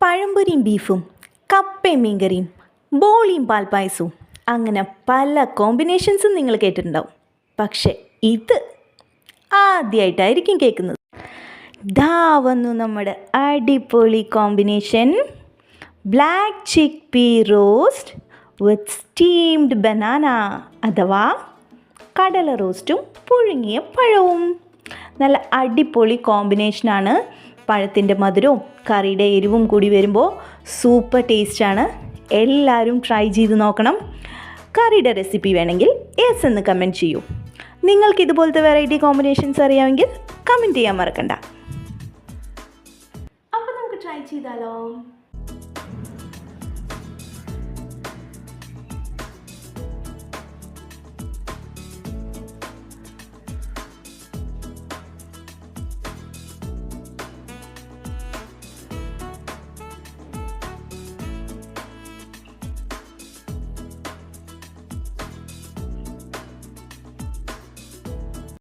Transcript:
പഴംപൊരിയും ബീഫും, കപ്പയും മീൻകറിയും, ബോളിയും പാൽപ്പായസവും, അങ്ങനെ പല കോമ്പിനേഷൻസും നിങ്ങൾ കേട്ടിട്ടുണ്ടാവും. പക്ഷേ ഇത് ആദ്യമായിട്ടായിരിക്കും കേൾക്കുന്നത്. ദാ വന്നു നമ്മുടെ അടിപൊളി കോമ്പിനേഷൻ, ബ്ലാക്ക് ചിക്ക് പീ റോസ്റ്റ് വിത്ത് സ്റ്റീംഡ് ബനാന, അഥവാ കടല റോസ്റ്റും പുഴുങ്ങിയ പഴവും. നല്ല അടിപൊളി കോമ്പിനേഷനാണ്. പഴത്തിൻ്റെ മധുരവും കറിയുടെ എരിവും കൂടി വരുമ്പോൾ സൂപ്പർ ടേസ്റ്റാണ്. എല്ലാവരും ട്രൈ ചെയ്ത് നോക്കണം. കറിയുടെ റെസിപ്പി വേണമെങ്കിൽ യെസ് എന്ന് കമൻറ്റ് ചെയ്യൂ. നിങ്ങൾക്ക് ഇതുപോലത്തെ വെറൈറ്റി കോമ്പിനേഷൻസ് അറിയാമെങ്കിൽ കമൻറ്റ് ചെയ്യാൻ മറക്കണ്ട. അപ്പോൾ നമുക്ക് ട്രൈ ചെയ്താലോ?